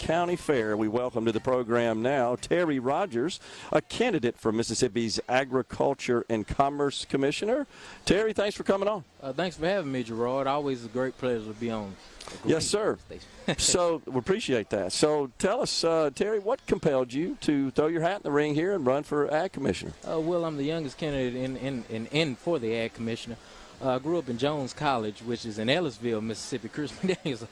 County Fair. We welcome to the program now Terry Rogers, a candidate for Mississippi's Agriculture and Commerce Commissioner. Terry, thanks for coming on. Thanks for having me, Gerard. Always a great pleasure to be on. Yes, sir. So we appreciate that. So tell us, Terry, what compelled you to throw your hat in the ring here and run for Ag Commissioner? Well, I'm the youngest candidate in for the Ag Commissioner. I grew up in Jones College, which is in Ellisville, Mississippi. Chris MidDays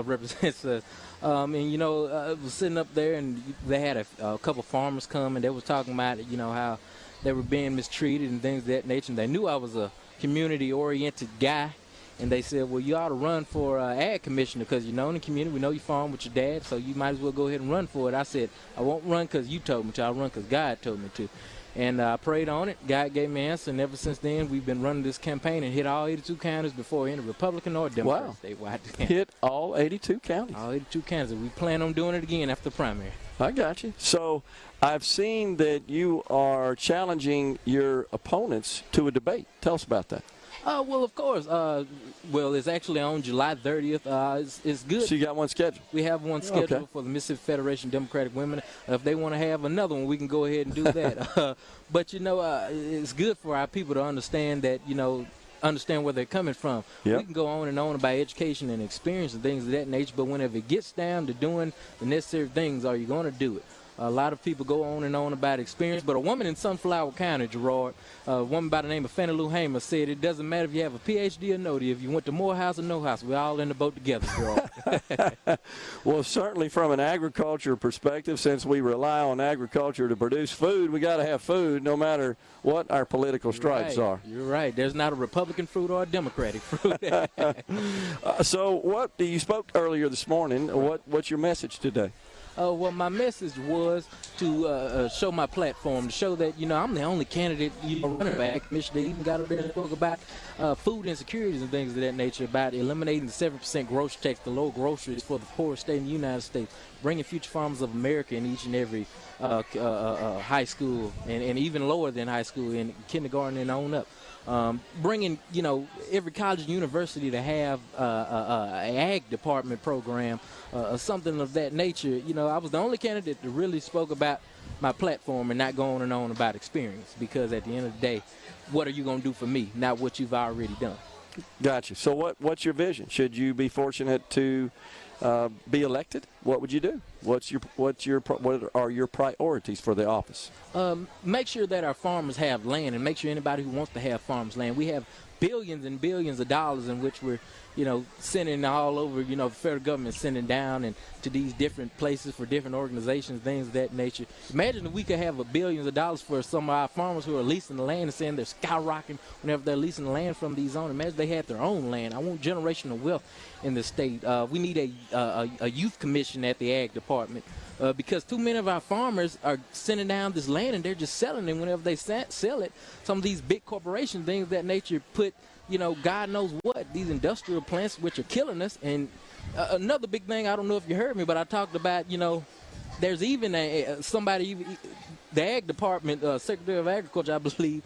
represents us. And, you know, I was sitting up there, and they had a couple farmers come, and they were talking about, you know, how they were being mistreated and things of that nature. And they knew I was a community-oriented guy. And they said, well, you ought to run for Ag Commissioner because you know in the community, we know you farm with your dad, so you might as well go ahead and run for it. I said, I won't run because you told me to. I'll run because God told me to. And I prayed on it. God gave me an answer, and ever since then, we've been running this campaign and hit all 82 counties before any Republican or Democrat statewide. Hit all 82 counties. All 82 counties. And we plan on doing it again after the primary. I got you. So I've seen that you are challenging your opponents to a debate. Tell us about that. Well, of course. Well, it's actually on July 30th. It's good. So you got one scheduled? We have one scheduled for the Mississippi Federation of Democratic Women. If they want to have another one, we can go ahead and do that. But, you know, it's good for our people to understand that, you know, understand where they're coming from. Yep. We can go on and on about education and experience and things of that nature, but whenever it gets down to doing the necessary things, are you going to do it? A lot of people go on and on about experience, but a woman in Sunflower County, Gerard, a woman by the name of Fannie Lou Hamer said it doesn't matter if you have a PhD or no, if you went to Morehouse or no house, we're all in the boat together, Gerard. Well, certainly from an agriculture perspective, since we rely on agriculture to produce food, we got to have food no matter what our political stripes are. You're right. There's not a Republican fruit or a Democratic fruit. So what you spoke earlier this morning, what's your message today? Well, my message was to show my platform, to show that, you know, I'm the only candidate, you know, running back. Michigan even got up there and spoke about food insecurities and things of that nature, about eliminating the 7% grocery tax, the low groceries for the poorest state in the United States, bringing future farmers of America in each and every high school and even lower than high school, in kindergarten and on up. Bringing, you know, every college and university to have an ag department program, something of that nature. You know, I was the only candidate that really spoke about my platform and not go on and on about experience, because at the end of the day, what are you going to do for me, not what you've already done. Gotcha. So what's your vision? Should you be fortunate to be elected? What would you do? What are your priorities for the office? Make sure that our farmers have land, and make sure anybody who wants to have farms land. We have billions and billions of dollars in which we're, you know, sending all over, you know, the federal government sending down and to these different places for different organizations, things of that nature. Imagine if we could have billions of dollars for some of our farmers who are leasing the land and saying they're skyrocketing whenever they're leasing the land from these owners. Imagine they had their own land. I want generational wealth in the state. We need a youth commission at the Ag Department. Because too many of our farmers are sending down this land and they're just selling it. Whenever they sell it, some of these big corporations, things of that nature, put, you know, God knows what, these industrial plants which are killing us. And another big thing, I don't know if you heard me, but I talked about, you know, there's even the Ag Department, Secretary of Agriculture, I believe,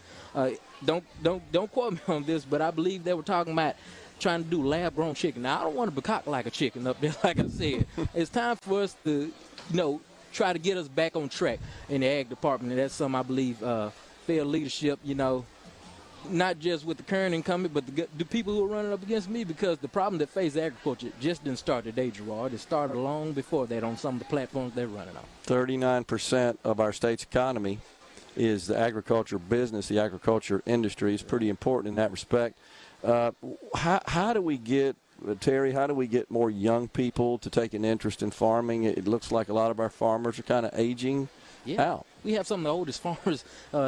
don't quote me on this, but I believe they were talking about trying to do lab-grown chicken. Now, I don't want to be cocked like a chicken up there, like I said. It's time for us to, you know, try to get us back on track in the Ag Department. And that's something I believe fair leadership, you know, not just with the current incumbent, but the people who are running up against me, because the problem that faces agriculture just didn't start today, Gerard. It started long before that on some of the platforms they're running on. 39% of our state's economy is the agriculture business. The agriculture industry is pretty important in that respect. How do we get, Terry, how do we get more young people to take an interest in farming? It looks like a lot of our farmers are kind of aging out. We have some of the oldest farmers.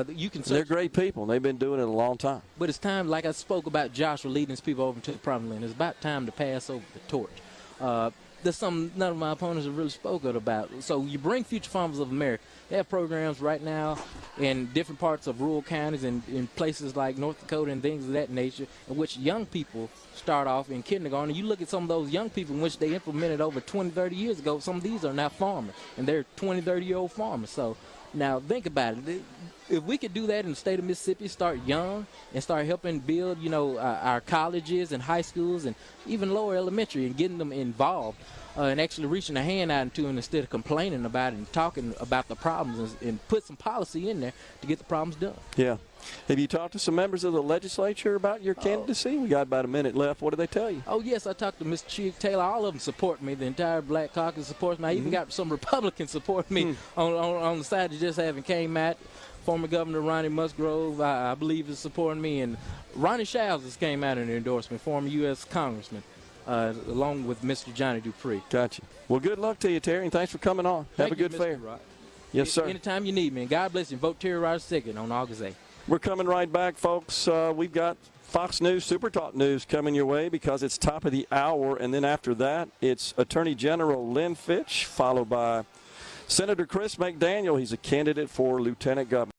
You can They're great people, and they've been doing it a long time. But it's time, like I spoke about Joshua leading his people over to the promised land, it's about time to pass over the torch. There's something none of my opponents have really spoken about. So you bring future farmers of America. They have programs right now in different parts of rural counties and in places like North Dakota and things of that nature, in which young people start off in kindergarten. You look at some of those young people in which they implemented over 20, 30 years ago. Some of these are now farmers, and they're 20, 30-year-old farmers. So now think about it. If we could do that in the state of Mississippi, start young and start helping build, you know, our colleges and high schools and even lower elementary and getting them involved, and actually reaching a hand out to him instead of complaining about it and talking about the problems and put some policy in there to get the problems done. Yeah. Have you talked to some members of the legislature about your candidacy? We got about a minute left. What did they tell you? Oh, yes, I talked to Mr. Chief Taylor. All of them support me. The entire Black Caucus supports me. I even got some Republicans supporting me on the side that just haven't came out. Former Governor Ronnie Musgrove, I believe, is supporting me. And Ronnie Showers just came out in an endorsement, former U.S. Congressman, along with Mr. Johnny Dupree. Gotcha. Well, good luck to you, Terry, and thanks for coming on. Have a good fair. Yes, sir. Anytime you need me. And God bless you. Vote Terry Rogers second on August 8th. We're coming right back, folks. We've got Fox News, SuperTalk News coming your way because it's top of the hour. And then after that, it's Attorney General Lynn Fitch, followed by Senator Chris McDaniel. He's a candidate for Lieutenant Governor.